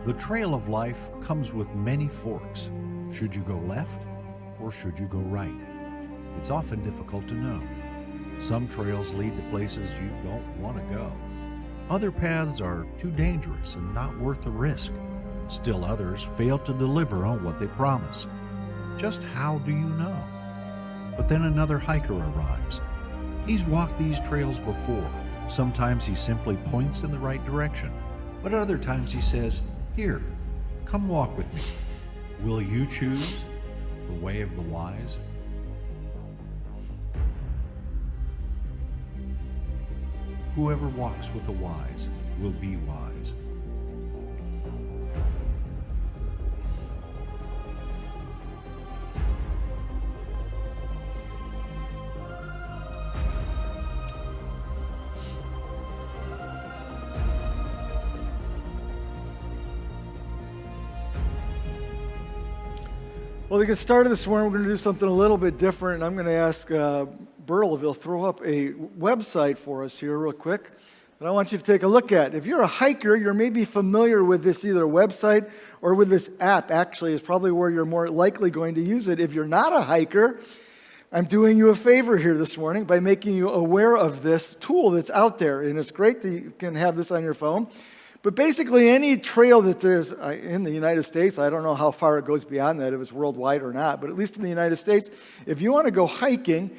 The trail of life comes with many forks. Should you go left or should you go right? It's often difficult to know. Some trails lead to places you don't want to go. Other paths are too dangerous and not worth the risk. Still others fail to deliver on what they promise. Just how do you know? But then another hiker arrives. He's walked these trails before. Sometimes he simply points in the right direction, but other times he says, "Here, come walk with me." Will you choose the way of the wise? Whoever walks with the wise will be wise. Well, to get started this morning, we're going to do something a little bit different, and I'm going to ask Burl if he'll throw up a website for us here real quick that I want you to take a look at. If you're a hiker, you're maybe familiar with this either website or with this app. Actually, it's probably where you're more likely going to use it. If you're not a hiker, I'm doing you a favor here this morning by making you aware of this tool that's out there, and it's great that you can have this on your phone. But basically, any trail that there's in the United States, I don't know how far it goes beyond that, if it's worldwide or not, but at least in the United States, if you want to go hiking,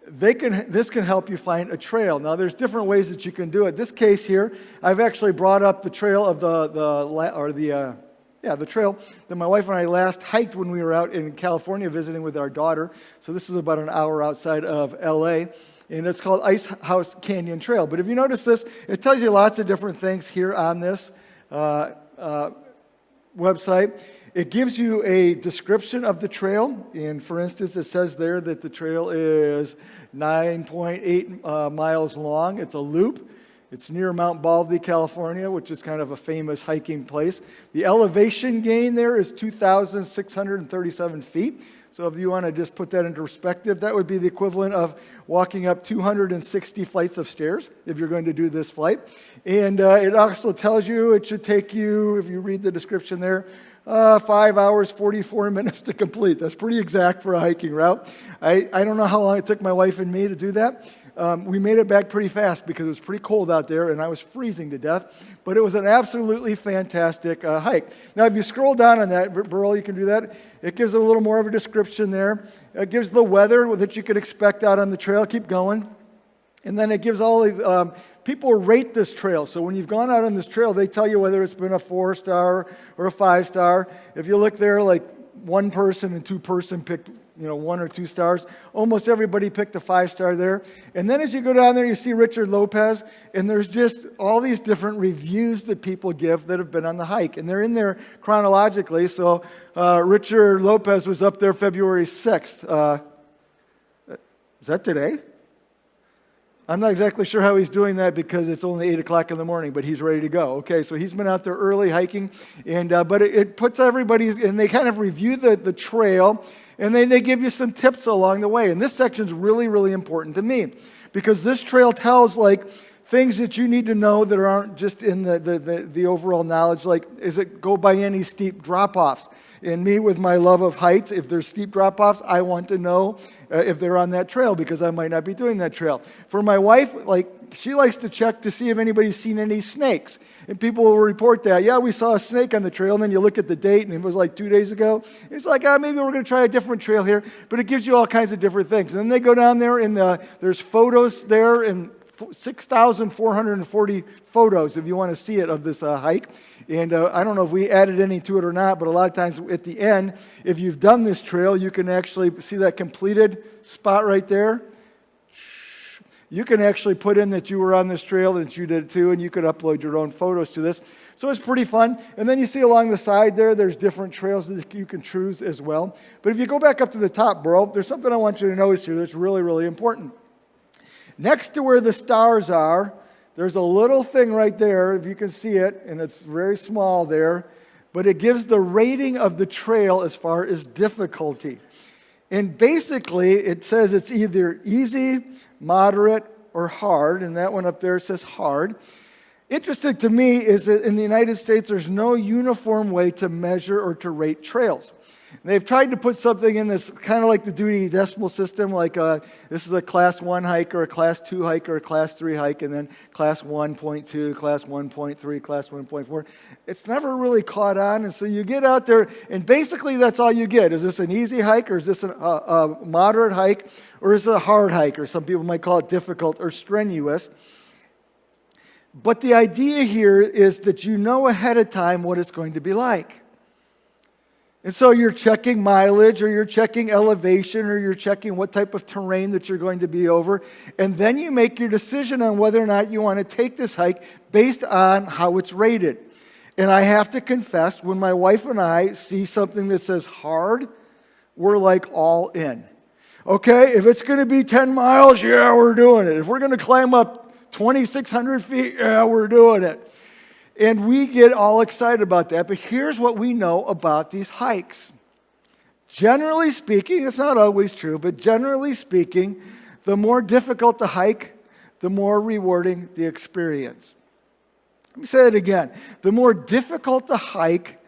this can help you find a trail. Now, there's different ways that you can do it. This case here, I've actually brought up the trail of the trail that my wife and I last hiked when we were out in California visiting with our daughter. So this is about an hour outside of L.A., and it's called Ice House Canyon Trail. But if you notice this, it tells you lots of different things here on this website. It gives you a description of the trail, and for instance, it says there that the trail is 9.8 miles long. It's a loop. It's near Mount Baldy, California, which is kind of a famous hiking place. The elevation gain there is 2,637 feet. So if you want to just put that into perspective, that would be the equivalent of walking up 260 flights of stairs if you're going to do this flight. And it also tells you it should take you, if you read the description there, 5 hours, 44 minutes to complete. That's pretty exact for a hiking route. I don't know how long it took my wife and me to do that. We made it back pretty fast because it was pretty cold out there and I was freezing to death. But it was an absolutely fantastic hike. Now, if you scroll down on that, Burl, you can do that. It gives a little more of a description there. It gives the weather that you could expect out on the trail. Keep going. And then it gives all the people rate this trail. So when you've gone out on this trail, they tell you whether it's been a 4-star or a 5-star. If you look there, like one person and two person picked 1 or 2 stars. Almost everybody picked a 5-star there. And then as you go down there, you see Richard Lopez, and there's just all these different reviews that people give that have been on the hike. And they're in there chronologically. So Richard Lopez was up there February 6th. Is that today? I'm not exactly sure how he's doing that because it's only 8 o'clock in the morning, but he's ready to go. Okay, so he's been out there early hiking, and but it puts everybody's, and they kind of review the trail, and they give you some tips along the way. And this section's really, really important to me because this trail tells things that you need to know that aren't just in the overall knowledge, like is it go by any steep drop-offs? And me, with my love of heights, if there's steep drop-offs, I want to know if they're on that trail because I might not be doing that trail. For my wife, she likes to check to see if anybody's seen any snakes. And people will report that, yeah, we saw a snake on the trail, and then you look at the date, and it was 2 days ago. It's maybe we're going to try a different trail here, but it gives you all kinds of different things. And then they go down there, and there's photos there, and 6,440 photos, if you want to see it, of this hike. And I don't know if we added any to it or not, but a lot of times at the end, if you've done this trail, you can actually see that completed spot right there. You can actually put in that you were on this trail and that you did it too, and you could upload your own photos to this. So it's pretty fun. And then you see along the side there's different trails that you can choose as well. But if you go back up to the top, bro, there's something I want you to notice here that's really, really important. Next to where the stars are, there's a little thing right there, if you can see it, and it's very small there, but it gives the rating of the trail as far as difficulty. And basically, it says it's either easy, moderate, or hard, and that one up there says hard. Interesting to me is that in the United States, there's no uniform way to measure or to rate trails. And they've tried to put something in this kind of like the Dewey Decimal System, like this is a Class 1 hike or a Class 2 hike or a Class 3 hike, and then Class 1.2, Class 1.3, Class 1.4. It's never really caught on, and so you get out there, and basically that's all you get. Is this an easy hike, or is this a moderate hike, or is it a hard hike, or some people might call it difficult or strenuous? But the idea here is that you know ahead of time what it's going to be like. And so you're checking mileage, or you're checking elevation, or you're checking what type of terrain that you're going to be over. And then you make your decision on whether or not you want to take this hike based on how it's rated. And I have to confess, when my wife and I see something that says hard, we're like all in. Okay, if it's going to be 10 miles, yeah, we're doing it. If we're going to climb up 2,600 feet, yeah, we're doing it. And we get all excited about that. But here's what we know about these hikes. Generally speaking, it's not always true, but generally speaking, the more difficult the hike, the more rewarding the experience. Let me say it again. The more difficult the hike,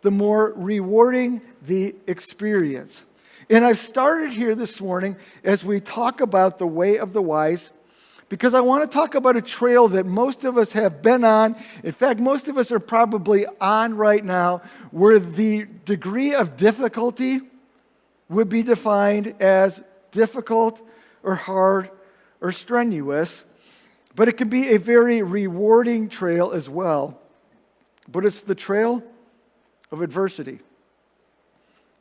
the more rewarding the experience. And I've started here this morning as we talk about the way of the wise, because I want to talk about a trail that most of us have been on. In fact, most of us are probably on right now, where the degree of difficulty would be defined as difficult or hard or strenuous. But it can be a very rewarding trail as well. But it's the trail of adversity.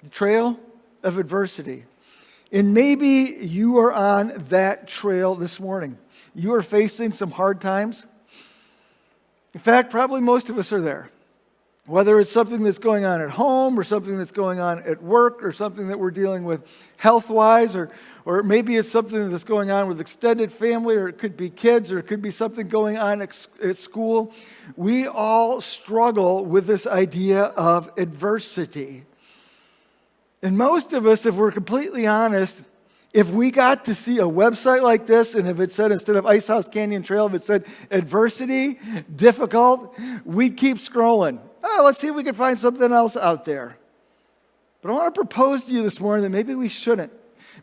The trail of adversity. And maybe you are on that trail this morning. You are facing some hard times. In fact, probably most of us are there. Whether it's something that's going on at home, or something that's going on at work, or something that we're dealing with health-wise, or maybe it's something that's going on with extended family, or it could be kids, or it could be something going on at school. We all struggle with this idea of adversity. And most of us, if we're completely honest, if we got to see a website like this, and if it said, instead of Ice House Canyon Trail, if it said adversity, difficult, we'd keep scrolling. Oh, let's see if we can find something else out there. But I want to propose to you this morning that maybe we shouldn't.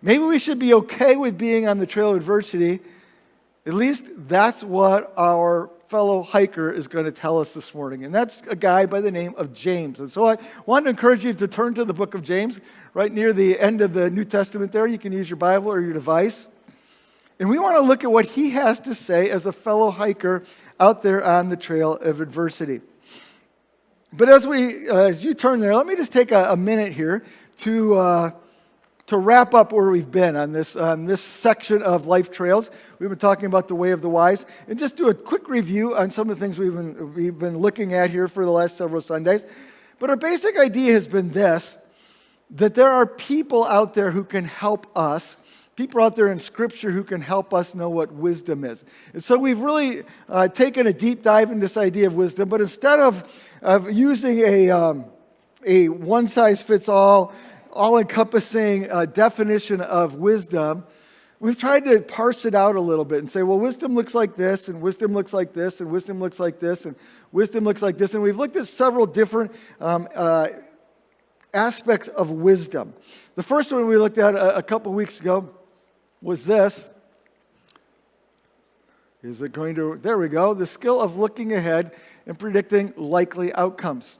Maybe we should be okay with being on the trail of adversity. At least that's what our fellow hiker is going to tell us this morning. And that's a guy by the name of James. And so I want to encourage you to turn to the book of James, right near the end of the New Testament there. You can use your Bible or your device. And we want to look at what he has to say as a fellow hiker out there on the trail of adversity. But as you turn there, let me just take a minute here to wrap up where we've been on this section of Life Trails. We've been talking about the way of the wise, and just do a quick review on some of the things we've been looking at here for the last several Sundays. But our basic idea has been this, that there are people out there who can help us, people out there in Scripture who can help us know what wisdom is. And so we've really taken a deep dive into this idea of wisdom, but instead of using a one-size-fits-all, all-encompassing definition of wisdom, we've tried to parse it out a little bit and say, well, wisdom looks like this, and wisdom looks like this, and wisdom looks like this, and wisdom looks like this. And we've looked at several different aspects of wisdom. The first one we looked at a couple weeks ago was this. Is it going to, there we go, the skill of looking ahead and predicting likely outcomes.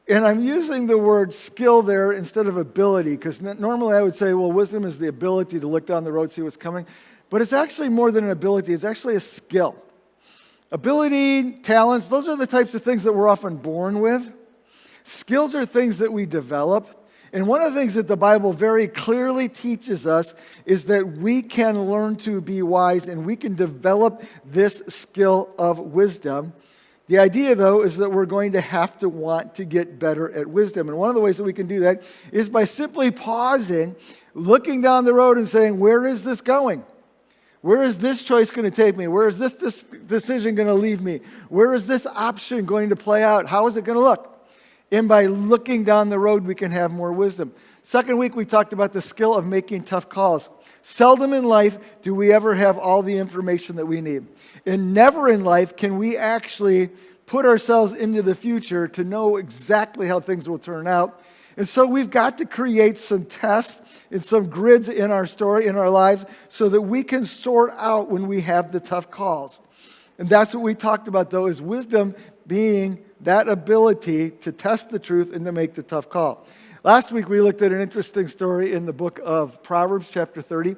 And I'm using the word skill there instead of ability, because normally I would say, well, wisdom is the ability to look down the road, see what's coming. But it's actually more than an ability. It's actually a skill. Ability, talents, those are the types of things that we're often born with. Skills are things that we develop. And one of the things that the Bible very clearly teaches us is that we can learn to be wise, and we can develop this skill of wisdom. The idea, though, is that we're going to have to want to get better at wisdom. And one of the ways that we can do that is by simply pausing, looking down the road and saying, where is this going? Where is this choice going to take me? Where is this decision going to lead me? Where is this option going to play out? How is it going to look? And by looking down the road, we can have more wisdom. Second week, we talked about the skill of making tough calls. Seldom in life do we ever have all the information that we need. And never in life can we actually put ourselves into the future to know exactly how things will turn out. And so we've got to create some tests and some grids in our story, in our lives, so that we can sort out when we have the tough calls. And that's what we talked about, though, is wisdom being that ability to test the truth and to make the tough call. Last week, we looked at an interesting story in the book of Proverbs, chapter 30.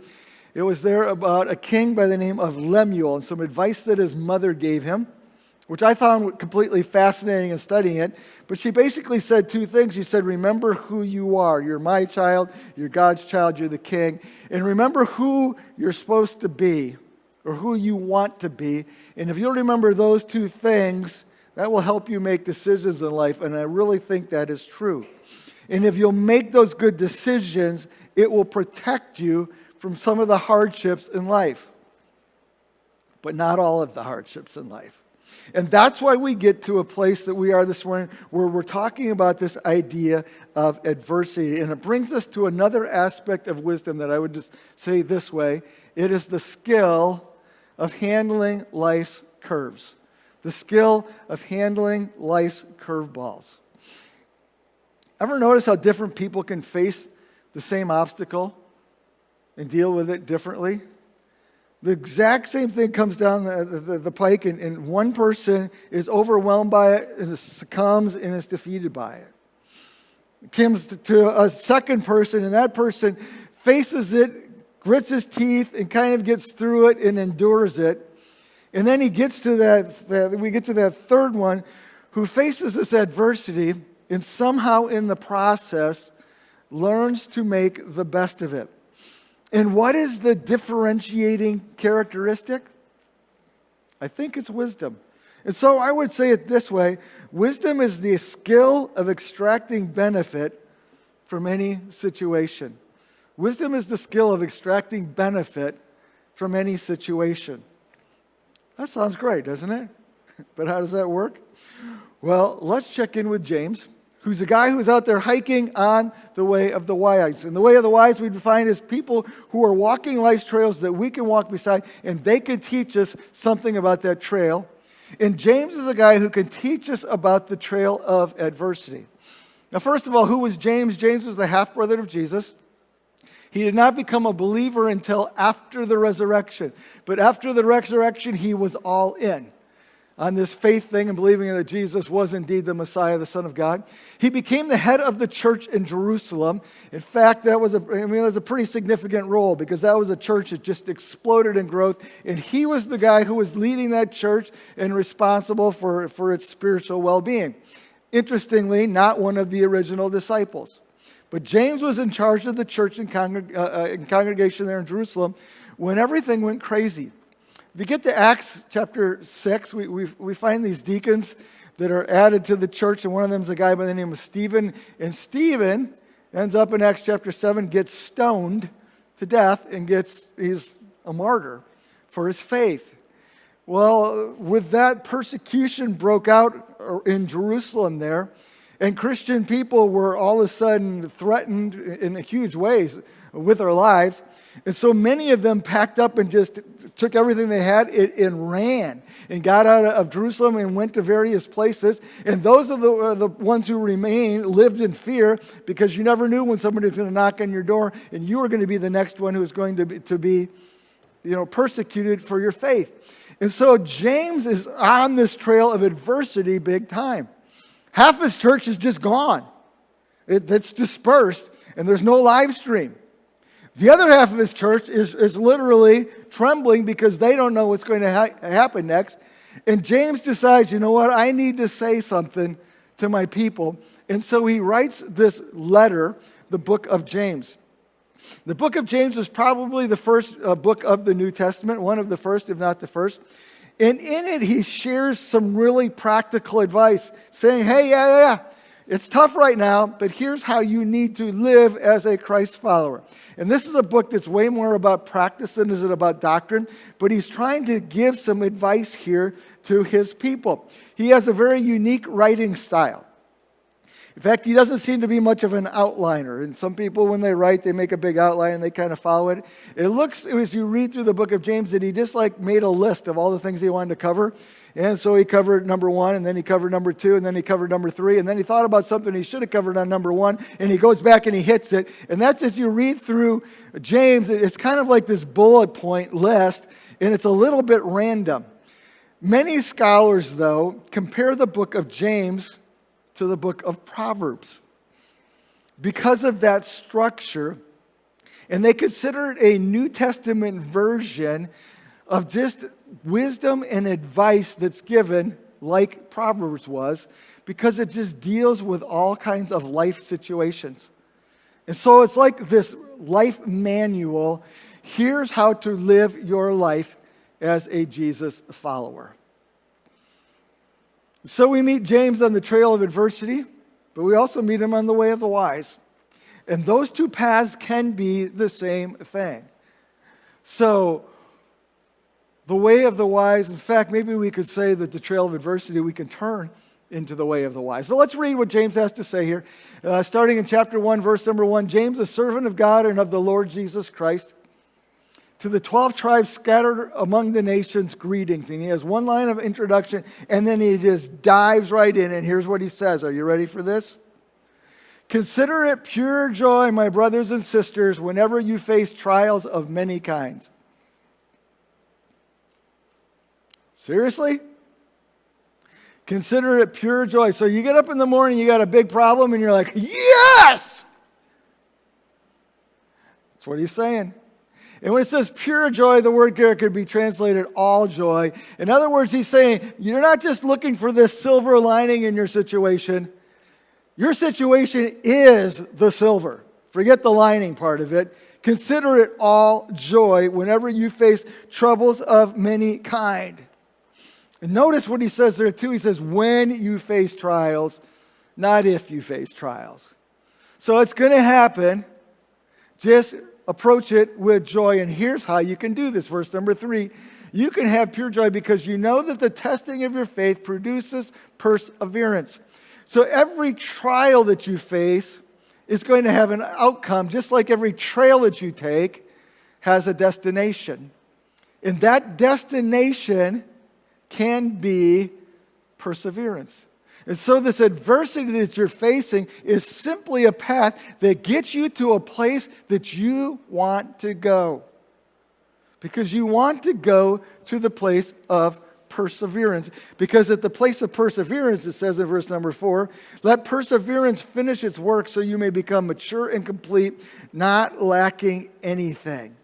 It was there about a king by the name of Lemuel and some advice that his mother gave him, which I found completely fascinating in studying it. But she basically said two things. She said, remember who you are. You're my child. You're God's child. You're the king. And remember who you're supposed to be or who you want to be. And if you'll remember those two things, that will help you make decisions in life. And I really think that is true. And if you'll make those good decisions, it will protect you from some of the hardships in life. But not all of the hardships in life. And that's why we get to a place that we are this morning where we're talking about this idea of adversity. And it brings us to another aspect of wisdom that I would just say this way. It is the skill of handling life's curves. The skill of handling life's curveballs. Ever notice how different people can face the same obstacle and deal with it differently? The exact same thing comes down the pike, and one person is overwhelmed by it, and succumbs, and is defeated by it. It comes to a second person, and that person faces it, grits his teeth, and kind of gets through it and endures it. And then he gets to we get to that third one who faces this adversity and somehow in the process learns to make the best of it. And what is the differentiating characteristic? I think it's wisdom. And so I would say it this way. Wisdom is the skill of extracting benefit from any situation. Wisdom is the skill of extracting benefit from any situation. That sounds great, doesn't it? But how does that work? Well, let's check in with James, who's a guy who's out there hiking on the way of the wise. And the way of the wise we define as people who are walking life's trails that we can walk beside, and they can teach us something about that trail. And James is a guy who can teach us about the trail of adversity. Now, first of all, who was James? James was the half-brother of Jesus. He did not become a believer until after the resurrection. But after the resurrection, he was all in on this faith thing and believing that Jesus was indeed the Messiah, the Son of God. He became the head of the church in Jerusalem. In fact, that was a pretty significant role because that was a church that just exploded in growth. And he was the guy who was leading that church and responsible for its spiritual well-being. Interestingly, not one of the original disciples. But James was in charge of the church and congregation there in Jerusalem when everything went crazy. If you get to Acts chapter 6, we find these deacons that are added to the church, and one of them is a guy by the name of Stephen. And Stephen ends up in Acts chapter 7, gets stoned to death, and he's a martyr for his faith. Well, with that, persecution broke out in Jerusalem there, and Christian people were all of a sudden threatened in huge ways with their lives. And so many of them packed up and just took everything they had and ran and got out of Jerusalem and went to various places. And those are the ones who remained, lived in fear because you never knew when somebody was going to knock on your door and you were going to be the next one who was going to be persecuted for your faith. And so James is on this trail of adversity big time. Half his church is just gone. It's dispersed, and there's no live stream. The other half of his church is literally trembling because they don't know what's going to happen next. And James decides, you know what, I need to say something to my people. And so he writes this letter, the book of James. The book of James was probably the first book of the New Testament, one of the first, if not the first. And in it, he shares some really practical advice, saying, hey, it's tough right now, but here's how you need to live as a Christ follower. And this is a book that's way more about practice than is it about doctrine, but he's trying to give some advice here to his people. He has a very unique writing style. In fact, he doesn't seem to be much of an outliner. And some people, when they write, they make a big outline and they kind of follow it. It looks, as you read through the book of James, that he just like made a list of all the things he wanted to cover. And so he covered number 1, and then he covered number 2, and then he covered number 3, and then he thought about something he should have covered on number 1, and he goes back and he hits it. And that's, as you read through James, it's kind of like this bullet point list, and it's a little bit random. Many scholars, though, compare the book of James to the book of Proverbs because of that structure, and they consider it a New Testament version of just wisdom and advice that's given like Proverbs was, because it just deals with all kinds of life situations. And so it's like this life manual. Here's how to live your life as a Jesus follower. So we meet James on the trail of adversity, but we also meet him on the way of the wise. And those two paths can be the same thing. So the way of the wise, in fact, maybe we could say that the trail of adversity we can turn into the way of the wise. But let's read what James has to say here. Starting in chapter 1, verse number 1, James, a servant of God and of the Lord Jesus Christ, to the 12 tribes scattered among the nations, greetings. And he has one line of introduction, and then he just dives right in, and here's what he says. Are you ready for this? Consider it pure joy, my brothers and sisters, whenever you face trials of many kinds. Seriously? Consider it pure joy. So you get up in the morning, you got a big problem, and you're like, yes! That's what he's saying. And when it says pure joy, the word here could be translated all joy. In other words, he's saying, you're not just looking for this silver lining in your situation. Your situation is the silver. Forget the lining part of it. Consider it all joy whenever you face troubles of many kind. And notice what he says there too. He says, when you face trials, not if you face trials. So it's going to happen. Just approach it with joy. And here's how you can do this. Verse number 3. You can have pure joy because you know that the testing of your faith produces perseverance. So every trial that you face is going to have an outcome, just like every trail that you take has a destination. And that destination can be perseverance. And so this adversity that you're facing is simply a path that gets you to a place that you want to go. Because you want to go to the place of perseverance. Because at the place of perseverance, it says in verse number 4, let perseverance finish its work so you may become mature and complete, not lacking anything.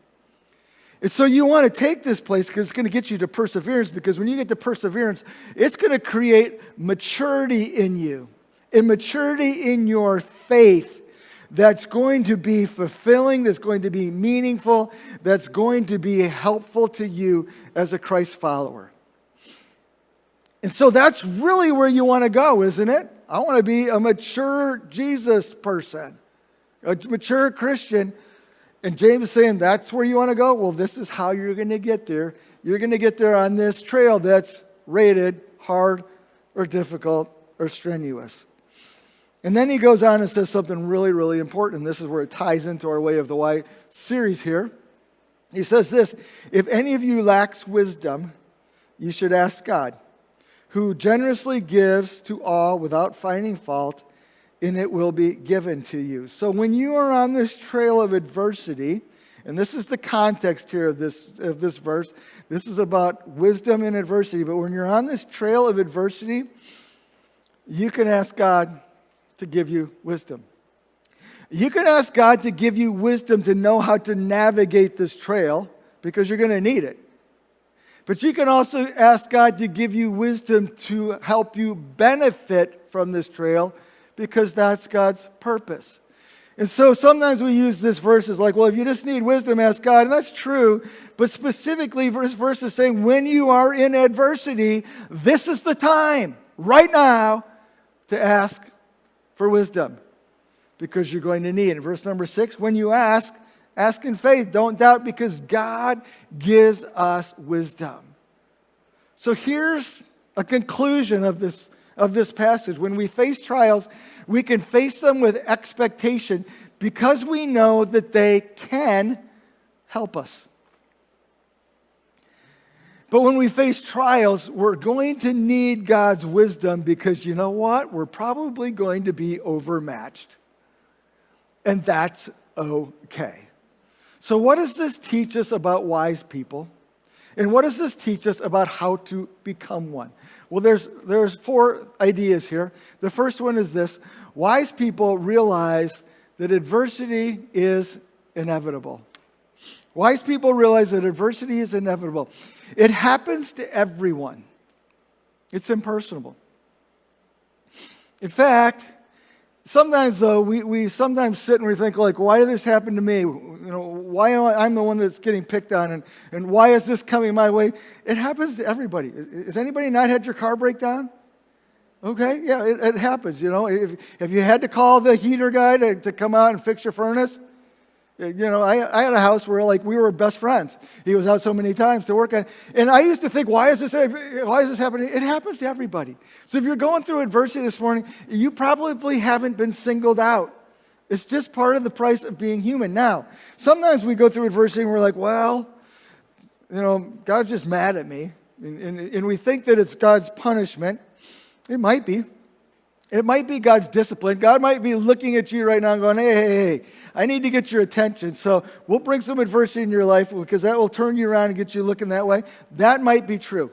And so you want to take this place because it's going to get you to perseverance, because when you get to perseverance, it's going to create maturity in you, and maturity in your faith that's going to be fulfilling, that's going to be meaningful, that's going to be helpful to you as a Christ follower. And so that's really where you want to go, isn't it? I want to be a mature Jesus person, a mature Christian. And James is saying, that's where you want to go? Well, this is how you're going to get there. You're going to get there on this trail that's rated hard or difficult or strenuous. And then he goes on and says something really, really important. This is where it ties into our Way of the Wise series here. He says this, if any of you lacks wisdom, you should ask God, who generously gives to all without finding fault, and it will be given to you. So when you are on this trail of adversity, and this is the context here of this verse, this is about wisdom in adversity, but when you're on this trail of adversity, you can ask God to give you wisdom. You can ask God to give you wisdom to know how to navigate this trail, because you're going to need it. But you can also ask God to give you wisdom to help you benefit from this trail, because that's God's purpose. And so sometimes we use this verse as like, well, if you just need wisdom, ask God. And that's true. But specifically, this verse is saying when you are in adversity, this is the time, right now, to ask for wisdom, because you're going to need it. In verse number 6, when you ask in faith. Don't doubt, because God gives us wisdom. So here's a conclusion of this of this passage. When we face trials, we can face them with expectation because we know that they can help us. But when we face trials, we're going to need God's wisdom because you know what? We're probably going to be overmatched. And that's okay. So what does this teach us about wise people? And what does this teach us about how to become one? Well, there's 4 ideas here. The first one is this: wise people realize that adversity is inevitable. Wise people realize that adversity is inevitable. It happens to everyone. It's impersonal. In fact, sometimes though, we sometimes sit and we think like, why did this happen to me? Why am I'm the one that's getting picked on, and why is this coming my way? It happens to everybody. Has anybody not had your car break down? Okay, yeah, it happens, If you had to call the heater guy to come out and fix your furnace, I had a house where we were best friends. He was out so many times to work on, and I used to think, why is this happening? It happens to everybody. So if you're going through adversity this morning, you probably haven't been singled out. It's just part of the price of being human. Now, sometimes we go through adversity and we're like, well, God's just mad at me, and we think that it's God's punishment. It might be. It might be God's discipline. God might be looking at you right now and going, hey, I need to get your attention. So we'll bring some adversity in your life because that will turn you around and get you looking that way. That might be true.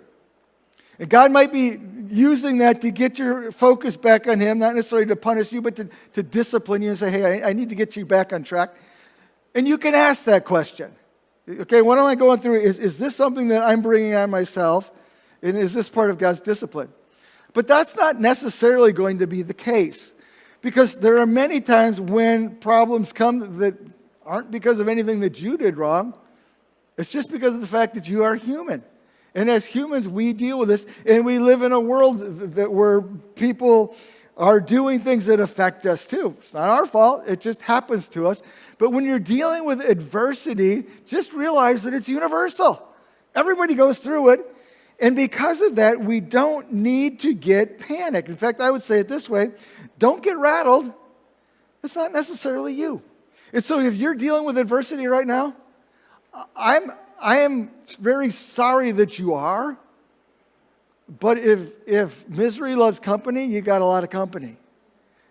And God might be using that to get your focus back on Him, not necessarily to punish you, but to discipline you and say, hey, I need to get you back on track. And you can ask that question. Okay, what am I going through? Is this something that I'm bringing on myself? And is this part of God's discipline? But that's not necessarily going to be the case, because there are many times when problems come that aren't because of anything that you did wrong. It's just because of the fact that you are human. And as humans, we deal with this, and we live in a world where people are doing things that affect us too. It's not our fault. It just happens to us. But when you're dealing with adversity, just realize that it's universal. Everybody goes through it. And because of that, we don't need to get panicked. In fact, I would say it this way: don't get rattled. It's not necessarily you. And so if you're dealing with adversity right now, I am very sorry that you are. But if misery loves company, you got a lot of company.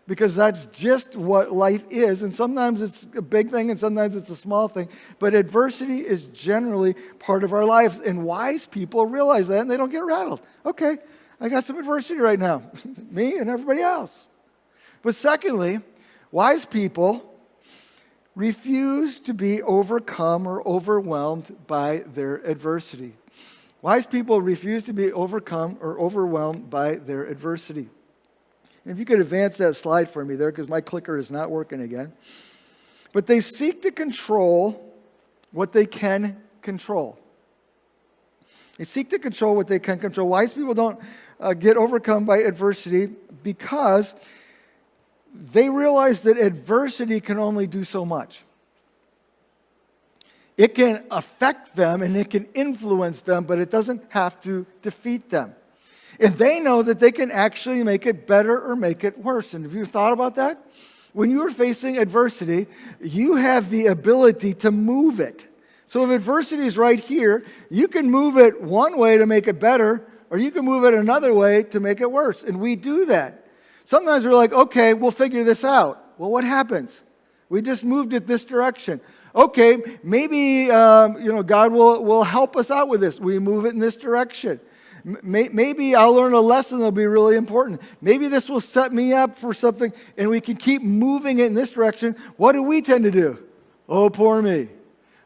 Because that's just what life is. And sometimes it's a big thing and sometimes it's a small thing. But adversity is generally part of our lives. And wise people realize that and they don't get rattled. Okay, I got some adversity right now. Me and everybody else. But secondly, wise people refuse to be overcome or overwhelmed by their adversity. Wise people refuse to be overcome or overwhelmed by their adversity. If you could advance that slide for me there, because my clicker is not working again. But they seek to control what they can control. They seek to control what they can control. Wise people don't get overcome by adversity because they realize that adversity can only do so much. It can affect them and it can influence them, but it doesn't have to defeat them. And they know that they can actually make it better or make it worse. And have you thought about that? When you are facing adversity, you have the ability to move it. So if adversity is right here, you can move it one way to make it better, or you can move it another way to make it worse. And we do that. Sometimes we're like, okay, we'll figure this out. Well, what happens? We just moved it this direction. Okay, maybe God will help us out with this. We move it in this direction. Maybe I'll learn a lesson that'll be really important. Maybe this will set me up for something, and we can keep moving it in this direction. What do we tend to do? Oh, poor me.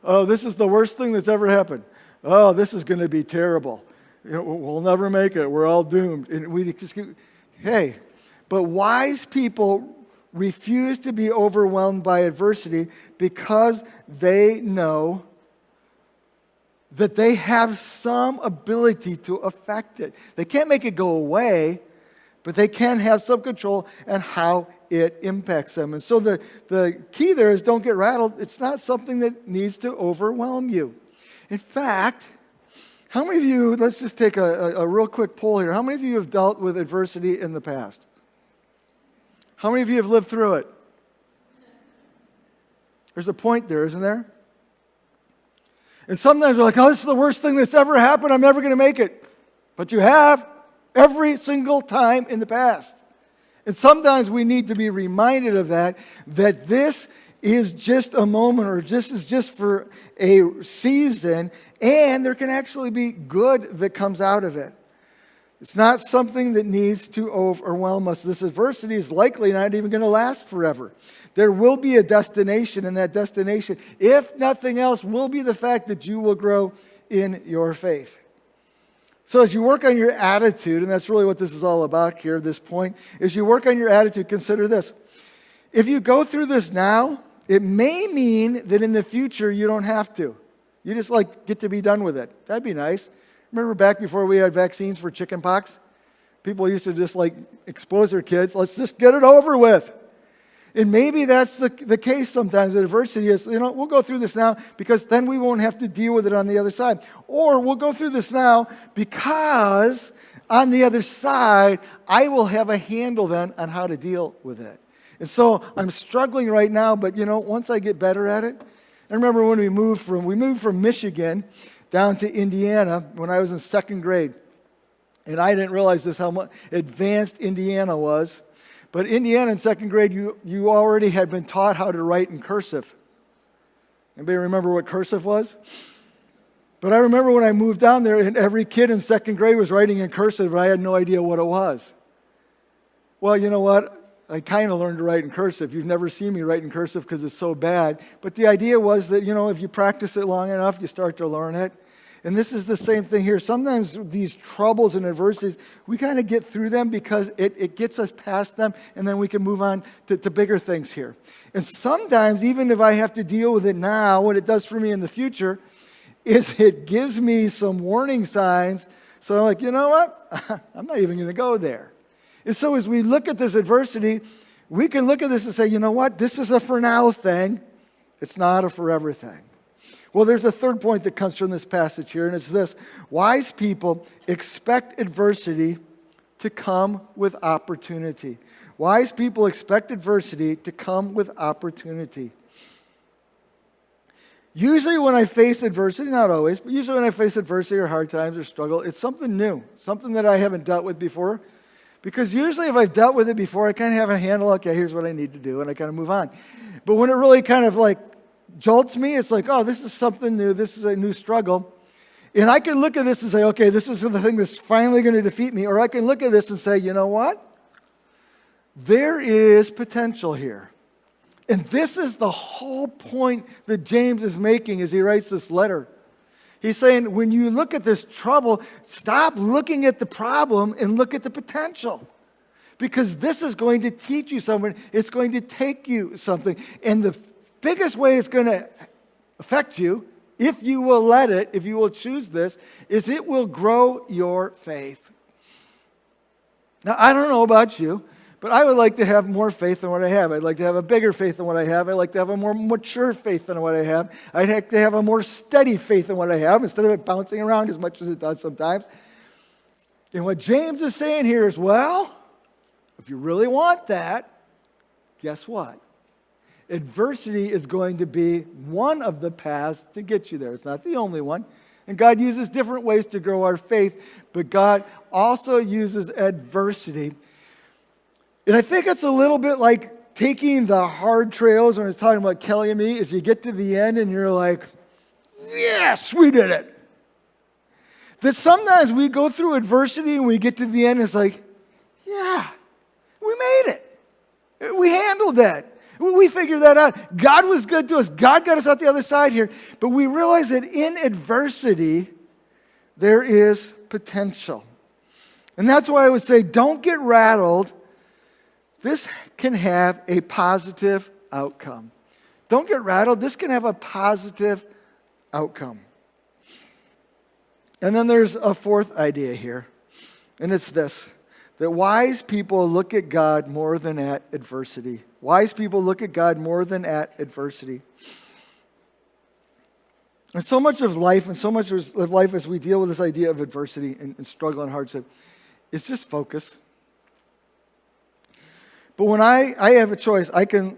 Oh, this is the worst thing that's ever happened. Oh, this is going to be terrible. We'll never make it. We're all doomed. And we just keep, hey, but wise people refuse to be overwhelmed by adversity because they know that they have some ability to affect it. They can't make it go away, but they can have some control on how it impacts them. And so the key there is don't get rattled. It's not something that needs to overwhelm you. In fact, How many of you, let's just take a real quick poll here. How many of you have dealt with adversity in the past? How many of you have lived through it? There's a point there, isn't there? And sometimes we're like, oh, this is the worst thing that's ever happened. I'm never going to make it. But you have every single time in the past. And sometimes we need to be reminded of that this is just a moment, or this is just for a season, and there can actually be good that comes out of it. It's not something that needs to overwhelm us. This adversity is likely not even going to last forever. There will be a destination, and that destination, if nothing else, will be the fact that you will grow in your faith. So as you work on your attitude, and that's really what this is all about here at this point, as you work on your attitude, consider this. If you go through this now, it may mean that in the future you don't have to. You just get to be done with it. That'd be nice. Remember back before we had vaccines for chicken pox? People used to just expose their kids. Let's just get it over with. And maybe that's the case sometimes. Adversity is, we'll go through this now because then we won't have to deal with it on the other side. Or we'll go through this now because on the other side, I will have a handle then on how to deal with it. And so I'm struggling right now, but once I get better at it. I remember when we moved from Michigan down to Indiana when I was in second grade. And I didn't realize how much advanced Indiana was. But Indiana in second grade, you already had been taught how to write in cursive. Anybody remember what cursive was? But I remember when I moved down there, and every kid in second grade was writing in cursive, and I had no idea what it was. Well, you know what? I kind of learned to write in cursive. You've never seen me write in cursive because it's so bad. But the idea was that, if you practice it long enough, you start to learn it. And this is the same thing here. Sometimes these troubles and adversities, we kind of get through them because it gets us past them, and then we can move on to bigger things here. And sometimes, even if I have to deal with it now, what it does for me in the future is it gives me some warning signs. So I'm like, you know what? I'm not even going to go there. And so as we look at this adversity, we can look at this and say, you know what? This is a for now thing. It's not a forever thing. Well, there's a third point that comes from this passage here, and it's this. Wise people expect adversity to come with opportunity. Wise people expect adversity to come with opportunity. Usually when I face adversity, not always, but usually when I face adversity or hard times or struggle, it's something new, something that I haven't dealt with before. Because usually if I've dealt with it before, I kind of have a handle, okay, here's what I need to do, and I kind of move on. But when it really kind of jolts me, it's like, oh, this is something new, this is a new struggle. And I can look at this and say, okay, this is the thing that's finally going to defeat me. Or I can look at this and say, you know what? There is potential here. And this is the whole point that James is making as he writes this letter. He's saying, when you look at this trouble, stop looking at the problem and look at the potential. Because this is going to teach you something. It's going to take you something. And the biggest way it's going to affect you, if you will let it, if you will choose this, is it will grow your faith. Now, I don't know about you, but I would like to have more faith than what I have. I'd like to have a bigger faith than what I have. I'd like to have a more mature faith than what I have. I'd like to have a more steady faith than what I have, instead of it bouncing around as much as it does sometimes. And what James is saying here is, well, if you really want that, guess what? Adversity is going to be one of the paths to get you there. It's not the only one. And God uses different ways to grow our faith, but God also uses adversity. And I think it's a little bit like taking the hard trails when it's talking about Kelly and me, is you get to the end and you're like, yes, we did it. That sometimes we go through adversity and we get to the end and it's like, yeah, we made it. We handled that. We figured that out. God was good to us. God got us out the other side here. But we realize that in adversity, there is potential. And that's why I would say, don't get rattled. This can have a positive outcome. Don't get rattled. This can have a positive outcome. And then there's a fourth idea here. And it's this. That wise people look at God more than at adversity. Wise people look at God more than at adversity. And so much of life, and so much of life as we deal with this idea of adversity and struggle and hardship, is just focus. But when I have a choice, I can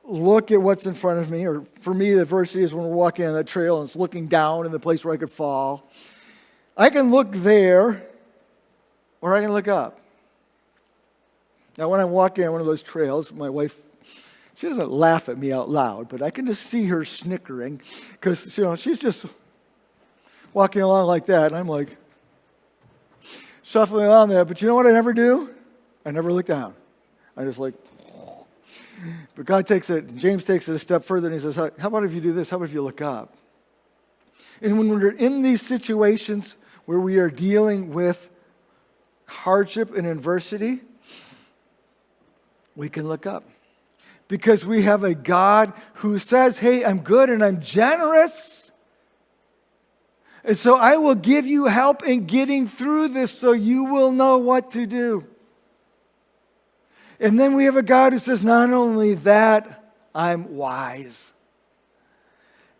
look at what's in front of me, or for me, the adversity is when we're walking on that trail and it's looking down in the place where I could fall. I can look there, or I can look up. Now, when I'm walking on one of those trails, my wife, she doesn't laugh at me out loud, but I can just see her snickering because, she's just walking along like that, and I'm like shuffling along there. But you know what I never do? I never look down. I just like, but God takes it, James takes it a step further, and he says, how about if you do this? How about if you look up? And when we're in these situations where we are dealing with hardship and adversity, we can look up. Because we have a God who says, hey, I'm good and I'm generous. And so I will give you help in getting through this so you will know what to do. And then we have a God who says, not only that, I'm wise.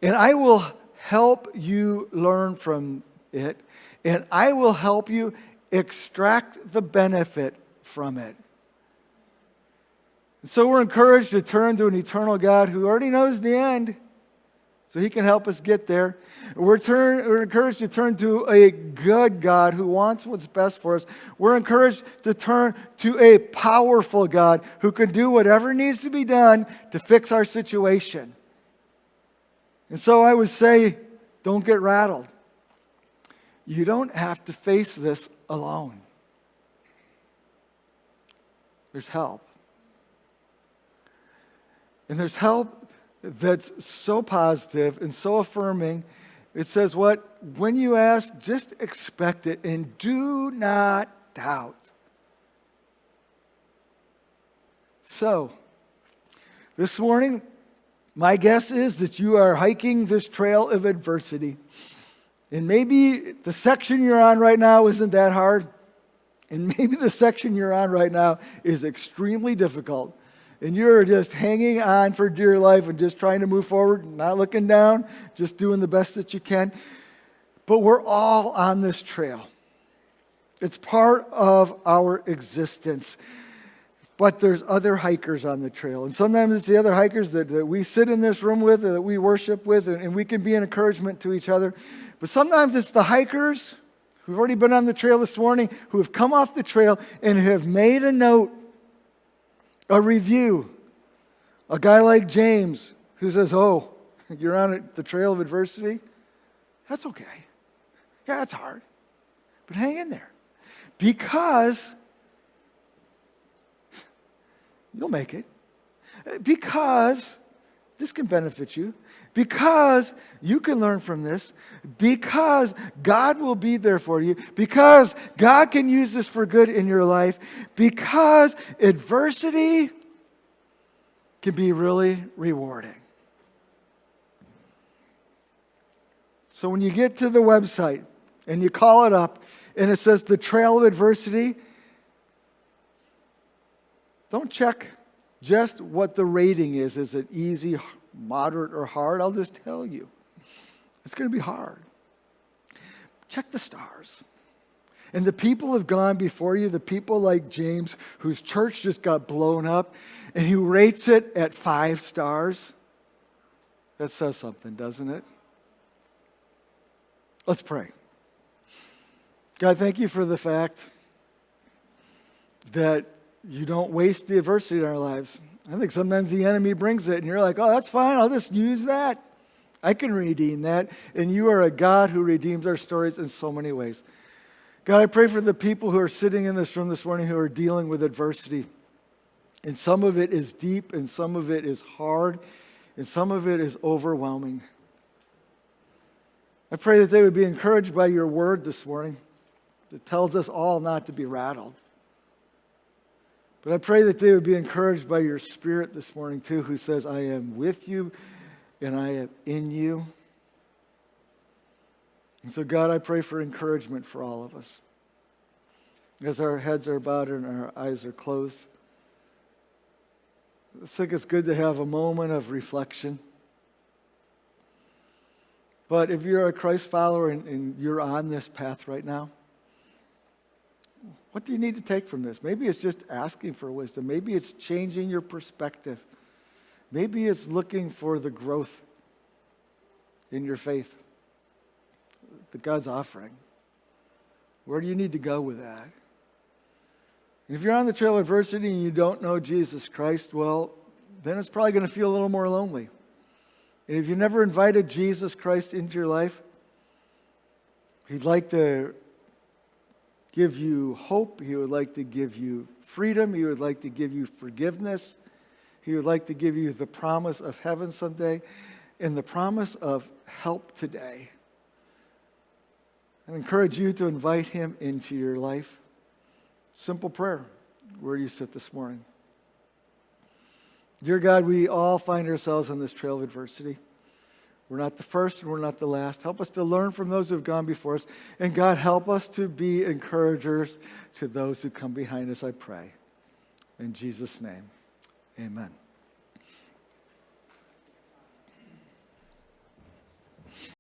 And I will help you learn from it. And I will help you extract the benefit from it. And so we're encouraged to turn to an eternal God who already knows the end, so he can help us get there. We're encouraged to turn to a good God who wants what's best for us. We're encouraged to turn to a powerful God who can do whatever needs to be done to fix our situation. And so I would say, don't get rattled. You don't have to face this alone. There's help. And there's help that's so positive and so affirming. It says what? When you ask, just expect it and do not doubt. So, this morning, my guess is that you are hiking this trail of adversity. And maybe the section you're on right now isn't that hard. And maybe the section you're on right now is extremely difficult. And you're just hanging on for dear life and just trying to move forward, not looking down, just doing the best that you can. But we're all on this trail. It's part of our existence. But there's other hikers on the trail. And sometimes it's the other hikers that we sit in this room with, that we worship with, and we can be an encouragement to each other. But sometimes it's the hikers who've already been on the trail this morning, who have come off the trail and have made a note, a review. A guy like James who says, oh, you're on the trail of adversity? That's okay. Yeah, it's hard. But hang in there. Because you'll make it. Because this can benefit you. Because you can learn from this. Because God will be there for you. Because God can use this for good in your life. Because adversity can be really rewarding. So when you get to the website and you call it up and it says the trail of adversity, don't check just what the rating is. Is it easy, moderate, or hard? I'll just tell you. It's going to be hard. Check the stars. And the people have gone before you, the people like James, whose church just got blown up, and who rates it at 5 stars. That says something, doesn't it? Let's pray. God, thank you for the fact that you don't waste the adversity in our lives. I think sometimes the enemy brings it, and you're like, oh, that's fine, I'll just use that. I can redeem that. And you are a God who redeems our stories in so many ways. God, I pray for the people who are sitting in this room this morning who are dealing with adversity. And some of it is deep, and some of it is hard, and some of it is overwhelming. I pray that they would be encouraged by your word this morning that tells us all not to be rattled. But I pray that they would be encouraged by your Spirit this morning too, who says, I am with you and I am in you. And so God, I pray for encouragement for all of us. As our heads are bowed and our eyes are closed, I think it's good to have a moment of reflection. But if you're a Christ follower and you're on this path right now, what do you need to take from this? Maybe it's just asking for wisdom. Maybe it's changing your perspective. Maybe it's looking for the growth in your faith that God's offering. Where do you need to go with that? If you're on the trail of adversity and you don't know Jesus Christ, well, then it's probably going to feel a little more lonely. And if you've never invited Jesus Christ into your life, He'd like to give you hope. He would like to give you freedom. He would like to give you forgiveness. He would like to give you the promise of heaven someday and the promise of help today. I encourage you to invite Him into your life. Simple prayer. Where do you sit this morning? Dear God, we all find ourselves on this trail of adversity. We're not the first and we're not the last. Help us to learn from those who have gone before us. And God, help us to be encouragers to those who come behind us, I pray. In Jesus' name, amen.